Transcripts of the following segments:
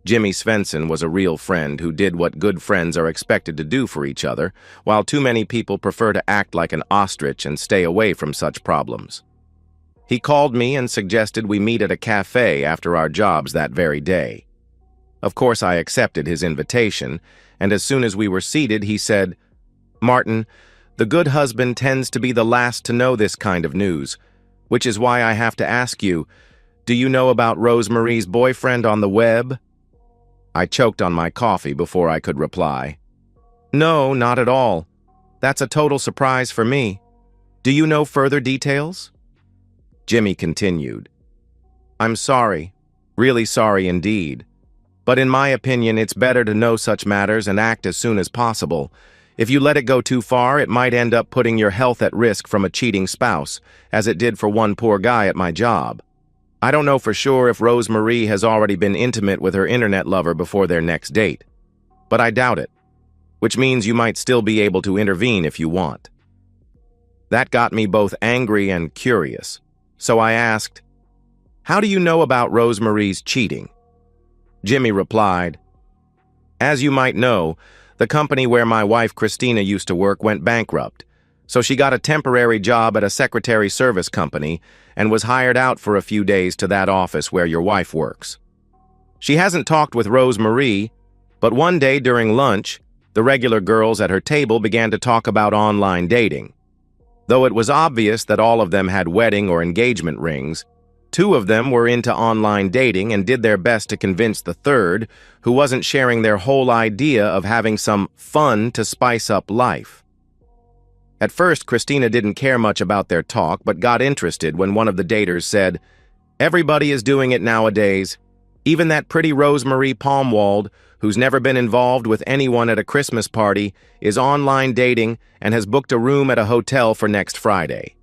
Jimmy Svensson was a real friend who did what good friends are expected to do for each other, while too many people prefer to act like an ostrich and stay away from such problems. He called me and suggested we meet at a cafe after our jobs that very day. Of course, I accepted his invitation, and as soon as we were seated, he said, "Martin, the good husband tends to be the last to know this kind of news, which is why I have to ask you, do you know about Rosemarie's boyfriend on the web?" I choked on my coffee before I could reply. "No, not at all. That's a total surprise for me. Do you know further details?" Jimmy continued, "I'm sorry, really sorry indeed. But in my opinion, it's better to know such matters and act as soon as possible. If you let it go too far, it might end up putting your health at risk from a cheating spouse, as it did for one poor guy at my job. I don't know for sure if Rosemarie has already been intimate with her internet lover before their next date, but I doubt it, which means you might still be able to intervene if you want." That got me both angry and curious, so I asked, "How do you know about Rosemarie's cheating?" Jimmy replied, "As you might know, the company where my wife Christina used to work went bankrupt, so she got a temporary job at a secretary service company and was hired out for a few days to that office where your wife works. She hasn't talked with Rosemarie, but one day during lunch, the regular girls at her table began to talk about online dating. Though it was obvious that all of them had wedding or engagement rings, two of them were into online dating and did their best to convince the third, who wasn't sharing their whole idea of having some fun to spice up life. At first, Christina didn't care much about their talk, but got interested when one of the daters said, "Everybody is doing it nowadays. Even that pretty Rosemarie Palmwald, who's never been involved with anyone at a Christmas party, is online dating and has booked a room at a hotel for next Friday."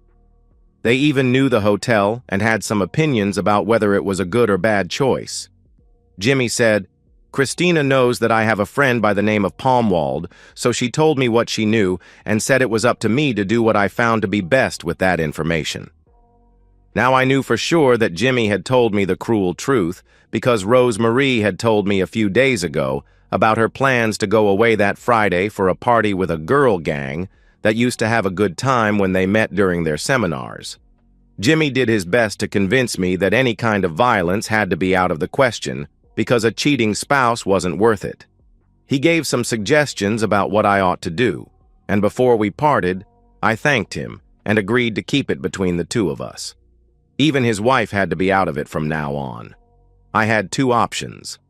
They even knew the hotel and had some opinions about whether it was a good or bad choice. Jimmy said, "Christina knows that I have a friend by the name of Palmwald, so she told me what she knew and said it was up to me to do what I found to be best with that information." Now I knew for sure that Jimmy had told me the cruel truth because Rosemarie had told me a few days ago about her plans to go away that Friday for a party with a girl gang that used to have a good time when they met during their seminars. Jimmy did his best to convince me that any kind of violence had to be out of the question because a cheating spouse wasn't worth it. He gave some suggestions about what I ought to do, and before we parted, I thanked him and agreed to keep it between the two of us. Even his wife had to be out of it from now on. I had two options: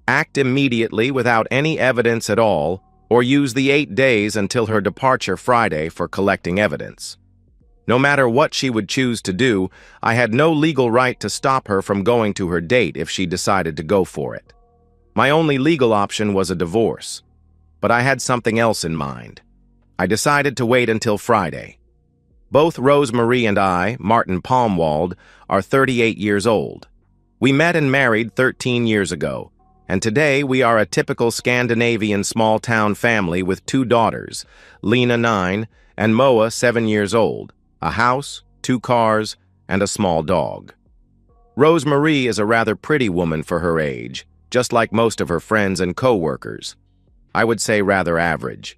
act immediately without any evidence at all, or use the 8 days until her departure Friday for collecting evidence. No matter what she would choose to do, I had no legal right to stop her from going to her date if she decided to go for it. My only legal option was a divorce, but I had something else in mind. I decided to wait until Friday. Both Rosemarie and I, Martin Palmwald, are 38 years old. We met and married 13 years ago, and today we are a typical Scandinavian small-town family with 2 daughters, Lena 9 and Moa 7 years old, a house, 2 cars, and a small dog. Rosemarie is a rather pretty woman for her age, just like most of her friends and co-workers. I would say rather average.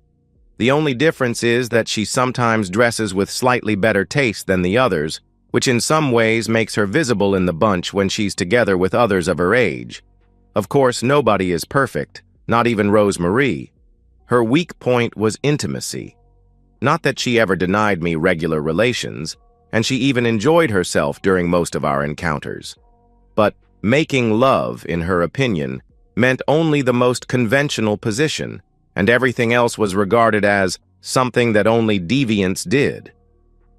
The only difference is that she sometimes dresses with slightly better taste than the others, which in some ways makes her visible in the bunch when she's together with others of her age. Of course, nobody is perfect, not even Rosemarie. Her weak point was intimacy. Not that she ever denied me regular relations, and she even enjoyed herself during most of our encounters. But making love, in her opinion, meant only the most conventional position, and everything else was regarded as something that only deviants did.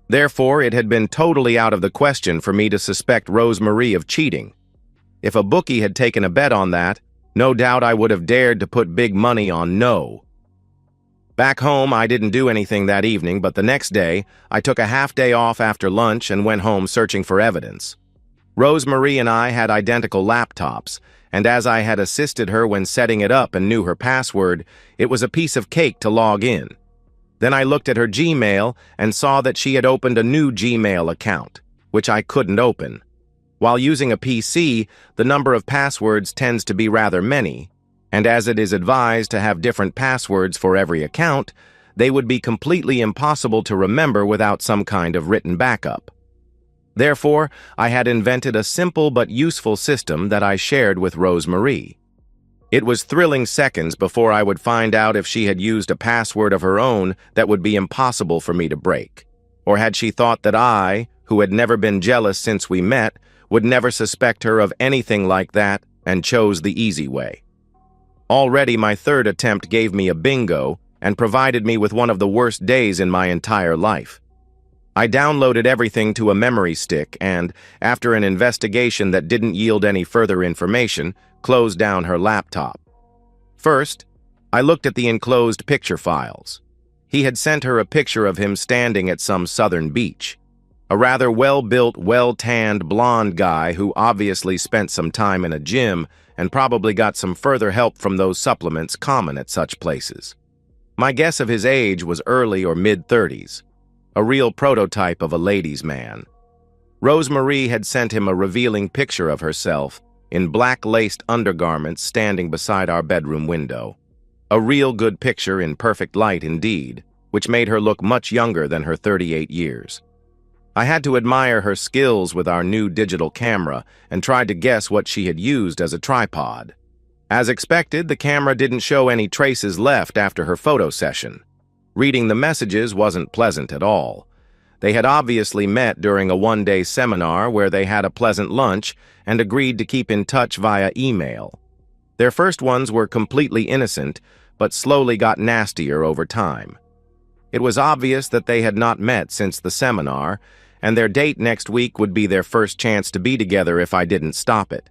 Therefore, it had been totally out of the question for me to suspect Rosemarie of cheating. If a bookie had taken a bet on that, no doubt I would have dared to put big money on no. Back home, I didn't do anything that evening, but the next day, I took a half-day off after lunch and went home searching for evidence. Rosemarie and I had identical laptops, and as I had assisted her when setting it up and knew her password, it was a piece of cake to log in. Then I looked at her Gmail and saw that she had opened a new Gmail account, which I couldn't open. While using a PC, the number of passwords tends to be rather many, and as it is advised to have different passwords for every account, they would be completely impossible to remember without some kind of written backup. Therefore, I had invented a simple but useful system that I shared with Rose Marie. It was thrilling seconds before I would find out if she had used a password of her own that would be impossible for me to break, or had she thought that I, who had never been jealous since we met, would never suspect her of anything like that and chose the easy way. Already my third attempt gave me a bingo and provided me with one of the worst days in my entire life. I downloaded everything to a memory stick and, after an investigation that didn't yield any further information, closed down her laptop. First, I looked at the enclosed picture files. He had sent her a picture of him standing at some southern beach. A rather well-built, well-tanned blonde guy who obviously spent some time in a gym and probably got some further help from those supplements common at such places. My guess of his age was early or mid-30s. A real prototype of a ladies' man. Rose Marie had sent him a revealing picture of herself in black-laced undergarments standing beside our bedroom window. A real good picture in perfect light indeed, which made her look much younger than her 38 years. I had to admire her skills with our new digital camera and tried to guess what she had used as a tripod. As expected, the camera didn't show any traces left after her photo session. Reading the messages wasn't pleasant at all. They had obviously met during a one-day seminar where they had a pleasant lunch and agreed to keep in touch via email. Their first ones were completely innocent, but slowly got nastier over time. It was obvious that they had not met since the seminar, and their date next week would be their first chance to be together if I didn't stop it.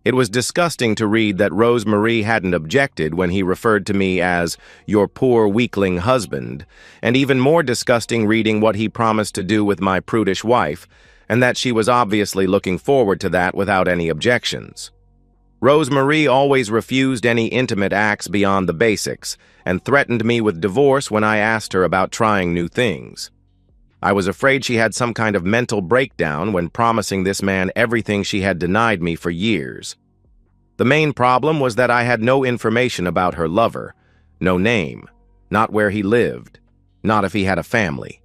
It was disgusting to read that Rose Marie hadn't objected when he referred to me as your poor weakling husband, and even more disgusting reading what he promised to do with my prudish wife, and that she was obviously looking forward to that without any objections. Rose Marie always refused any intimate acts beyond the basics, and threatened me with divorce when I asked her about trying new things. I was afraid she had some kind of mental breakdown when promising this man everything she had denied me for years. The main problem was that I had no information about her lover, no name, not where he lived, not if he had a family.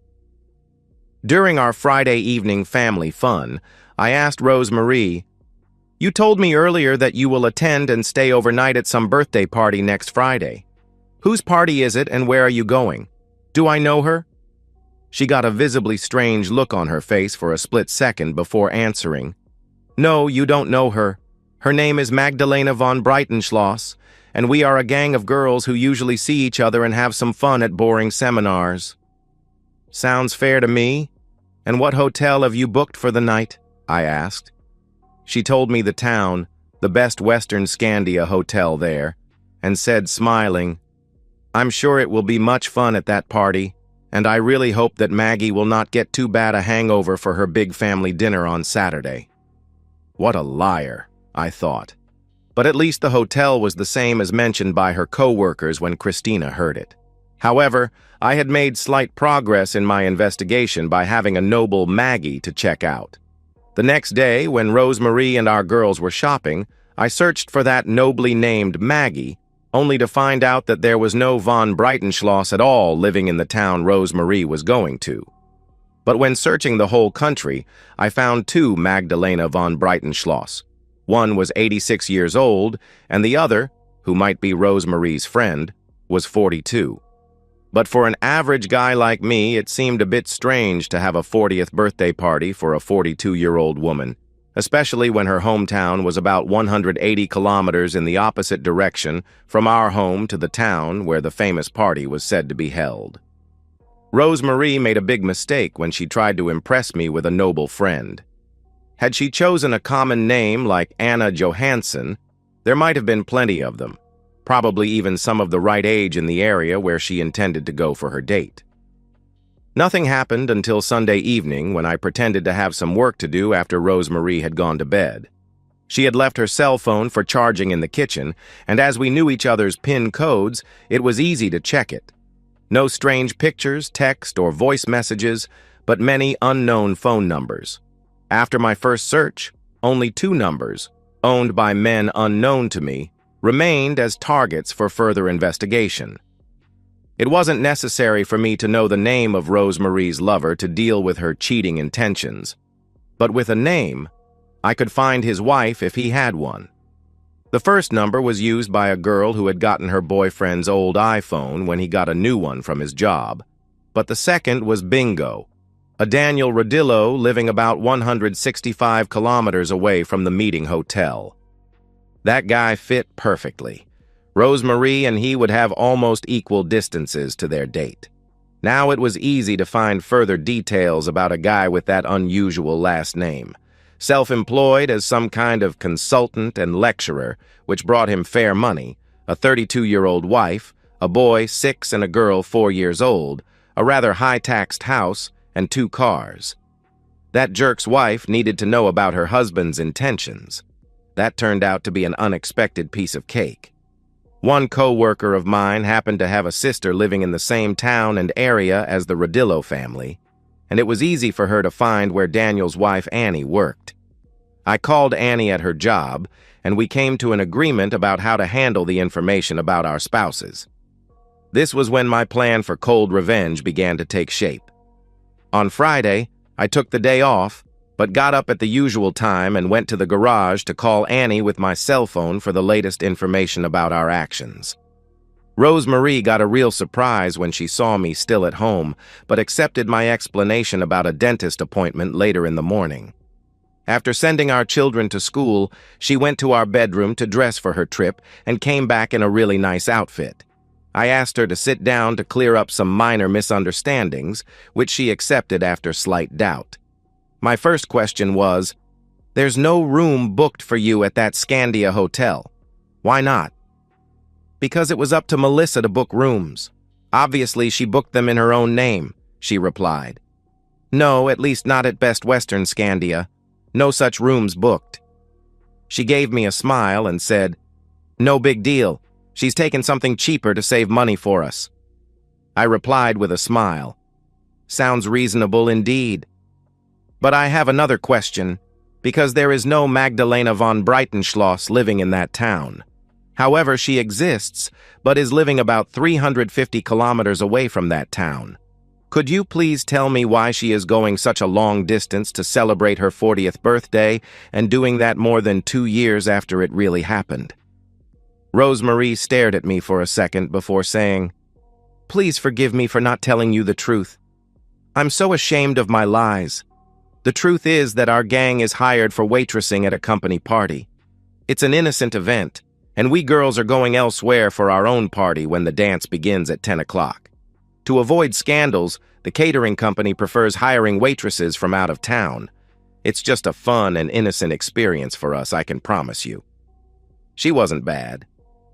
During our Friday evening family fun, I asked Rose Marie, "You told me earlier that you will attend and stay overnight at some birthday party next Friday. Whose party is it and where are you going? Do I know her?" She got a visibly strange look on her face for a split second before answering, "No, you don't know her. Her name is Magdalena von Breitenschloss, and we are a gang of girls who usually see each other and have some fun at boring seminars." "Sounds fair to me. And what hotel have you booked for the night?" I asked. She told me the town, the best Western Scandia hotel there, and said, smiling, "I'm sure it will be much fun at that party, and I really hope that Maggie will not get too bad a hangover for her big family dinner on Saturday." What a liar, I thought. But at least the hotel was the same as mentioned by her co-workers when Christina heard it. However, I had made slight progress in my investigation by having a noble Maggie to check out. The next day, when Rose Marie and our girls were shopping, I searched for that nobly named Maggie, only to find out that there was no von Breitenschloss at all living in the town Rose Marie was going to. But when searching the whole country, I found two Magdalena von Breitenschloss. One was 86 years old, and the other, who might be Rose Marie's friend, was 42. But for an average guy like me, it seemed a bit strange to have a 40th birthday party for a 42-year-old woman, especially when her hometown was about 180 kilometers in the opposite direction from our home to the town where the famous party was said to be held. Rose Marie made a big mistake when she tried to impress me with a noble friend. Had she chosen a common name like Anna Johansson, there might have been plenty of them, probably even some of the right age in the area where she intended to go for her date. Nothing happened until Sunday evening when I pretended to have some work to do after Rose Marie had gone to bed. She had left her cell phone for charging in the kitchen, and as we knew each other's PIN codes, it was easy to check it. No strange pictures, text, or voice messages, but many unknown phone numbers. After my first search, Only 2 numbers, owned by men unknown to me, remained as targets for further investigation. It wasn't necessary for me to know the name of Rosemarie's lover to deal with her cheating intentions. But with a name, I could find his wife if he had one. The first number was used by a girl who had gotten her boyfriend's old iPhone when he got a new one from his job. But the second was Bingo, a Daniel Rodillo living about 165 kilometers away from the meeting hotel. That guy fit perfectly. Rosemarie and he would have almost equal distances to their date. Now it was easy to find further details about a guy with that unusual last name. Self-employed as some kind of consultant and lecturer, which brought him fair money, a 32-year-old wife, a boy 6 and a girl 4 years old, a rather high-taxed house, and 2 cars. That jerk's wife needed to know about her husband's intentions. That turned out to be an unexpected piece of cake. One co-worker of mine happened to have a sister living in the same town and area as the Rodillo family, and it was easy for her to find where Daniel's wife Annie worked. I called Annie at her job, and we came to an agreement about how to handle the information about our spouses. This was when my plan for cold revenge began to take shape. On Friday, I took the day off, but got up at the usual time and went to the garage to call Annie with my cell phone for the latest information about our actions. Rosemarie got a real surprise when she saw me still at home, but accepted my explanation about a dentist appointment later in the morning. After sending our children to school, she went to our bedroom to dress for her trip and came back in a really nice outfit. I asked her to sit down to clear up some minor misunderstandings, which she accepted after slight doubt. My first question was, "There's no room booked for you at that Scandia hotel. Why not?" "Because it was up to Melissa to book rooms. Obviously, she booked them in her own name," she replied. "No, at least not at Best Western Scandia. No such rooms booked." She gave me a smile and said, "No big deal. She's taken something cheaper to save money for us." I replied with a smile, "Sounds reasonable indeed. But I have another question, because there is no Magdalena von Breitenschloss living in that town. However, she exists, but is living about 350 kilometers away from that town. Could you please tell me why she is going such a long distance to celebrate her 40th birthday and doing that more than 2 years after it really happened?" Rosemarie stared at me for a second before saying, "Please forgive me for not telling you the truth. I'm so ashamed of my lies. The truth is that our gang is hired for waitressing at a company party. It's an innocent event, and we girls are going elsewhere for our own party when the dance begins at 10 o'clock. To avoid scandals, the catering company prefers hiring waitresses from out of town. It's just a fun and innocent experience for us, I can promise you." She wasn't bad.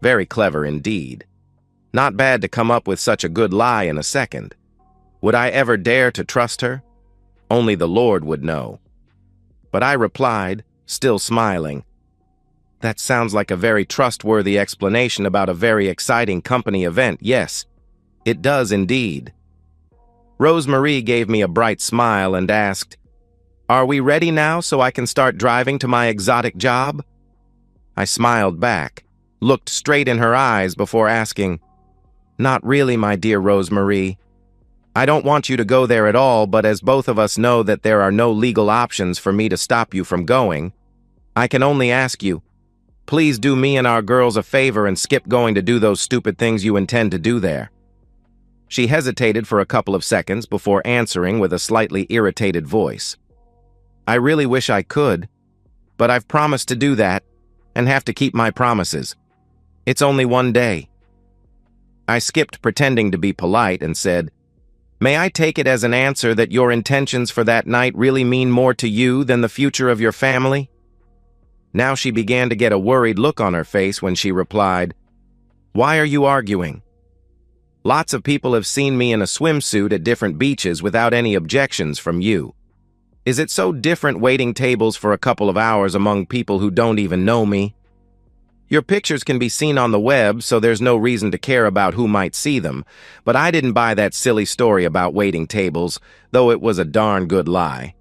Very clever indeed. Not bad to come up with such a good lie in a second. Would I ever dare to trust her? Only the Lord would know. But I replied, still smiling, "That sounds like a very trustworthy explanation about a very exciting company event. Yes, it does indeed." Rosemarie gave me a bright smile and asked, "Are we ready now so I can start driving to my exotic job?" I smiled back, looked straight in her eyes before asking, "Not really, my dear Rosemarie. I don't want you to go there at all, but as both of us know that there are no legal options for me to stop you from going, I can only ask you, please do me and our girls a favor and skip going to do those stupid things you intend to do there." She hesitated for a couple of seconds before answering with a slightly irritated voice. "I really wish I could, but I've promised to do that and have to keep my promises. It's only one day." I skipped pretending to be polite and said, "May I take it as an answer that your intentions for that night really mean more to you than the future of your family?" Now she began to get a worried look on her face when she replied, "Why are you arguing? Lots of people have seen me in a swimsuit at different beaches without any objections from you. Is it so different waiting tables for a couple of hours among people who don't even know me? Your pictures can be seen on the web, so there's no reason to care about who might see them, but I didn't buy that silly story about waiting tables, though it was a darn good lie.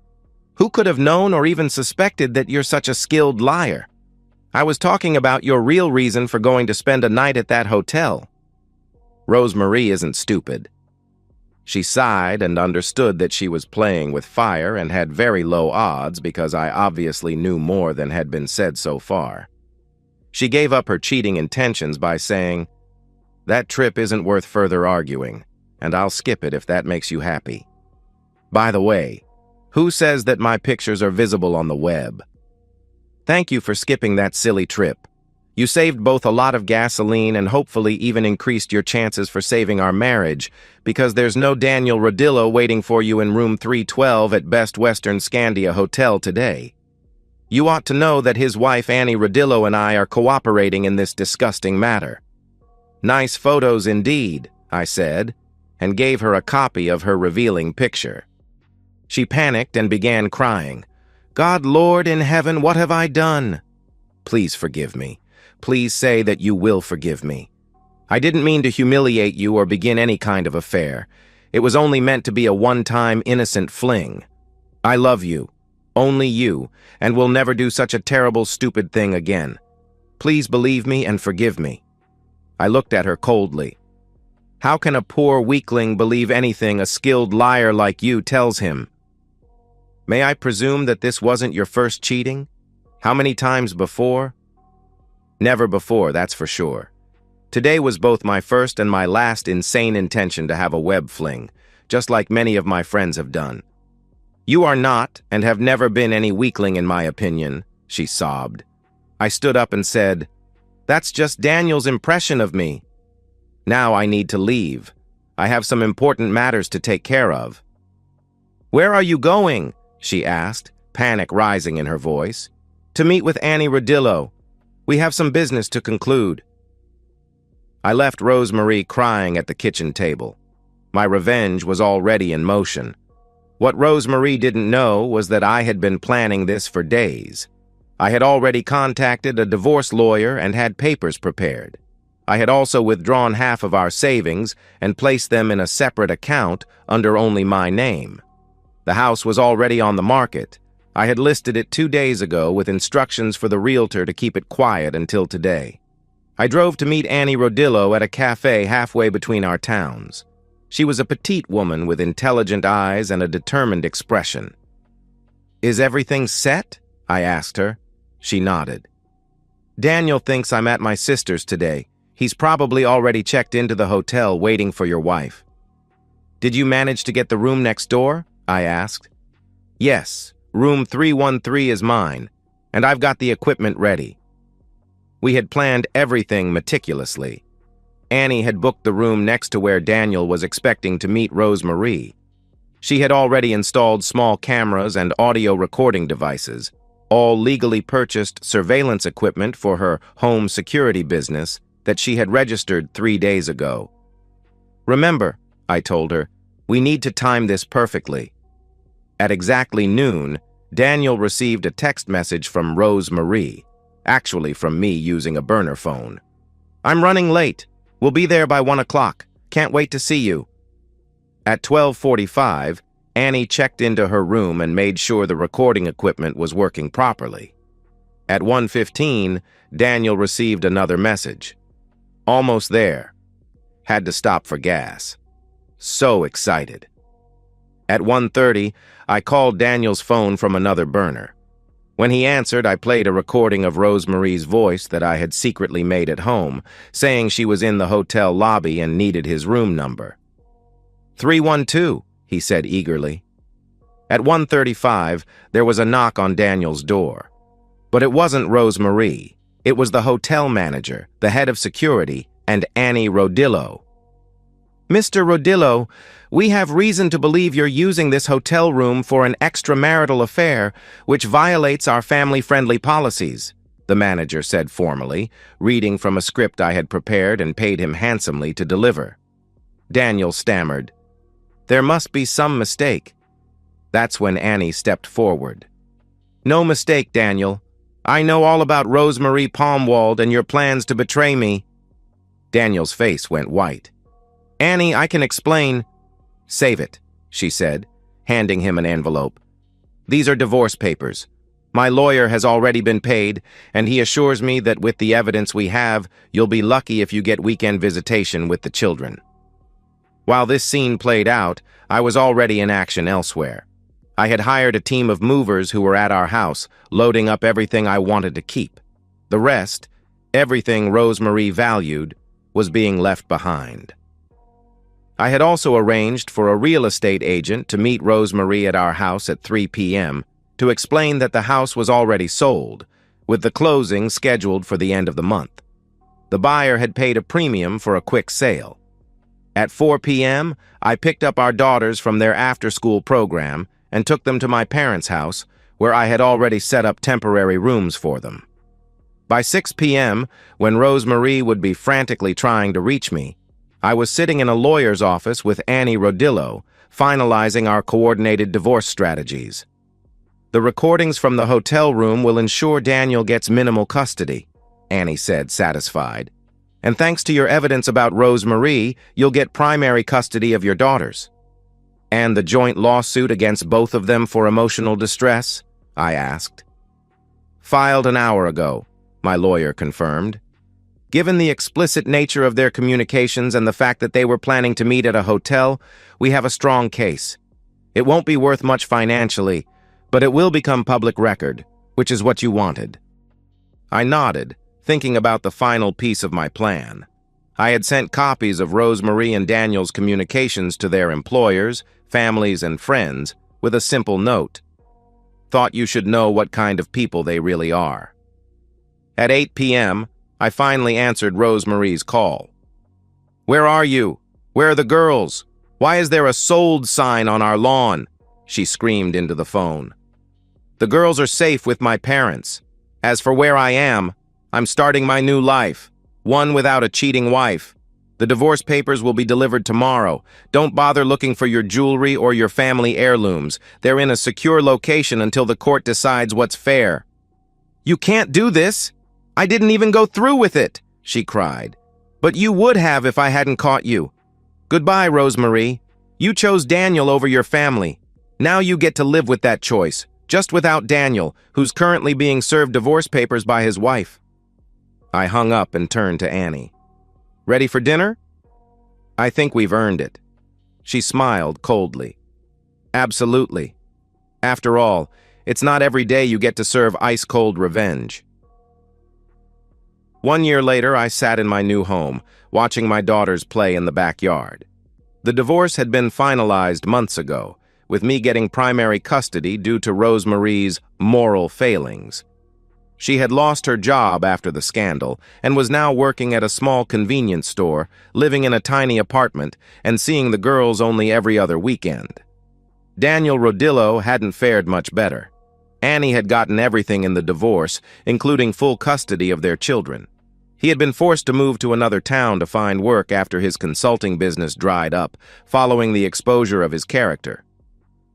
Who could have known or even suspected that you're such a skilled liar? I was talking about your real reason for going to spend a night at that hotel. Rosemarie isn't stupid. She sighed and understood that she was playing with fire and had very low odds because I obviously knew more than had been said so far. She gave up her cheating intentions by saying, "That trip isn't worth further arguing, and I'll skip it if that makes you happy. By the way, who says that my pictures are visible on the web? Thank you for skipping that silly trip. You saved both a lot of gasoline and hopefully even increased your chances for saving our marriage, because there's no Daniel Rodillo waiting for you in room 312 at Best Western Scandia Hotel today. You ought to know that his wife Annie Rodillo and I are cooperating in this disgusting matter." "Nice photos indeed," I said, and gave her a copy of her revealing picture. She panicked and began crying. "God, Lord in heaven, what have I done?" "Please forgive me. Please say that you will forgive me. I didn't mean to humiliate you or begin any kind of affair. It was only meant to be a one-time innocent fling. I love you, only you, and will never do such a terrible, stupid thing again. Please believe me and forgive me." I looked at her coldly. "How can a poor weakling believe anything a skilled liar like you tells him? May I presume that this wasn't your first cheating? How many times before?" "Never before, that's for sure. Today was both my first and my last insane intention to have a web fling, just like many of my friends have done." "You are not, and have never been any weakling in my opinion," she sobbed. I stood up and said, "That's just Daniel's impression of me. Now I need to leave. I have some important matters to take care of." "Where are you going?" she asked, panic rising in her voice. "To meet with Annie Rodillo. We have some business to conclude." I left Rosemarie crying at the kitchen table. My revenge was already in motion. What Rosemarie didn't know was that I had been planning this for days. I had already contacted a divorce lawyer and had papers prepared. I had also withdrawn half of our savings and placed them in a separate account under only my name. The house was already on the market. I had listed it 2 days ago with instructions for the realtor to keep it quiet until today. I drove to meet Annie Rodillo at a cafe halfway between our towns. She was a petite woman with intelligent eyes and a determined expression. "Is everything set?" I asked her. She nodded. "Daniel thinks I'm at my sister's today. He's probably already checked into the hotel waiting for your wife." "Did you manage to get the room next door?" I asked. "Yes. Room 313 is mine, and I've got the equipment ready." We had planned everything meticulously. Annie had booked the room next to where Daniel was expecting to meet Rosemarie. She had already installed small cameras and audio recording devices, all legally purchased surveillance equipment for her home security business that she had registered 3 days ago. "Remember," I told her, "we need to time this perfectly." At exactly noon, Daniel received a text message from Rosemarie, actually from me using a burner phone. "I'm running late. We'll be there by 1 o'clock. Can't wait to see you." At 12:45, Annie checked into her room and made sure the recording equipment was working properly. At 1:15, Daniel received another message. "Almost there. Had to stop for gas." So excited. At 1:30, I called Daniel's phone from another burner. When he answered, I played a recording of Rosemarie's voice that I had secretly made at home, saying she was in the hotel lobby and needed his room number. 312, he said eagerly. At 1:35, there was a knock on Daniel's door. But it wasn't Rosemarie. It was the hotel manager, the head of security, and Annie Rodillo. "Mr. Rodillo, we have reason to believe you're using this hotel room for an extramarital affair, which violates our family-friendly policies," the manager said formally, reading from a script I had prepared and paid him handsomely to deliver. Daniel stammered, "There must be some mistake." That's when Annie stepped forward. "No mistake, Daniel. I know all about Rosemarie Palmwald and your plans to betray me." Daniel's face went white. "Annie, I can explain." "Save it," she said, handing him an envelope. These are divorce papers. My lawyer has already been paid, and he assures me that with the evidence we have, you'll be lucky if you get weekend visitation with the children. While this scene played out, I was already in action elsewhere. I had hired a team of movers who were at our house, loading up everything I wanted to keep. The rest, everything Rosemarie valued, was being left behind. I had also arranged for a real estate agent to meet Rosemarie at our house at 3 p.m. to explain that the house was already sold, with the closing scheduled for the end of the month. The buyer had paid a premium for a quick sale. At 4 p.m., I picked up our daughters from their after-school program and took them to my parents' house, where I had already set up temporary rooms for them. By 6 p.m., when Rosemarie would be frantically trying to reach me, I was sitting in a lawyer's office with Annie Rodillo, finalizing our coordinated divorce strategies. "The recordings from the hotel room will ensure Daniel gets minimal custody," Annie said, satisfied. "And thanks to your evidence about Rosemarie, you'll get primary custody of your daughters." "And the joint lawsuit against both of them for emotional distress?" I asked. "Filed an hour ago," my lawyer confirmed. "Given the explicit nature of their communications and the fact that they were planning to meet at a hotel, we have a strong case. It won't be worth much financially, but it will become public record, which is what you wanted." I nodded, thinking about the final piece of my plan. I had sent copies of Rosemarie and Daniel's communications to their employers, families, and friends with a simple note. "Thought you should know what kind of people they really are." At 8 p.m., I finally answered Rosemarie's call. "Where are you? Where are the girls? Why is there a sold sign on our lawn?" she screamed into the phone. "The girls are safe with my parents. As for where I am, I'm starting my new life, one without a cheating wife. The divorce papers will be delivered tomorrow. Don't bother looking for your jewelry or your family heirlooms. They're in a secure location until the court decides what's fair." "You can't do this. I didn't even go through with it," she cried. "But you would have if I hadn't caught you. Goodbye, Rosemarie. You chose Daniel over your family. Now you get to live with that choice, just without Daniel, who's currently being served divorce papers by his wife." I hung up and turned to Annie. "Ready for dinner?" "I think we've earned it." She smiled coldly. "Absolutely. After all, it's not every day you get to serve ice-cold revenge." 1 year later, I sat in my new home, watching my daughters play in the backyard. The divorce had been finalized months ago, with me getting primary custody due to Rosemarie's moral failings. She had lost her job after the scandal and was now working at a small convenience store, living in a tiny apartment, and seeing the girls only every other weekend. Daniel Rodillo hadn't fared much better. Annie had gotten everything in the divorce, including full custody of their children. He had been forced to move to another town to find work after his consulting business dried up, following the exposure of his character.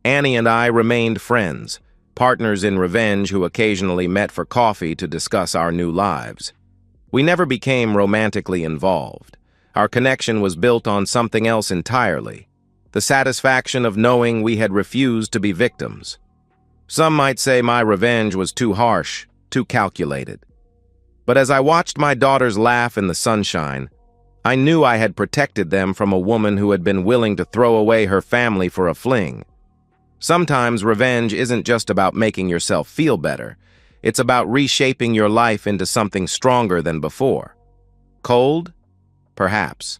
Annie and I remained friends, partners in revenge who occasionally met for coffee to discuss our new lives. We never became romantically involved. Our connection was built on something else entirely, the satisfaction of knowing we had refused to be victims. Some might say my revenge was too harsh, too calculated. But as I watched my daughters laugh in the sunshine, I knew I had protected them from a woman who had been willing to throw away her family for a fling. Sometimes revenge isn't just about making yourself feel better. It's about reshaping your life into something stronger than before. Cold? Perhaps.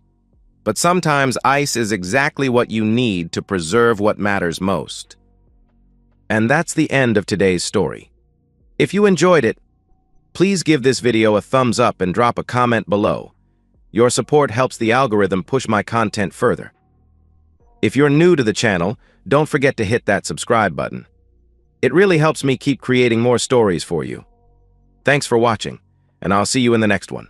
But sometimes ice is exactly what you need to preserve what matters most. And that's the end of today's story. If you enjoyed it, please give this video a thumbs up and drop a comment below. Your support helps the algorithm push my content further. If you're new to the channel, don't forget to hit that subscribe button. It really helps me keep creating more stories for you. Thanks for watching, and I'll see you in the next one.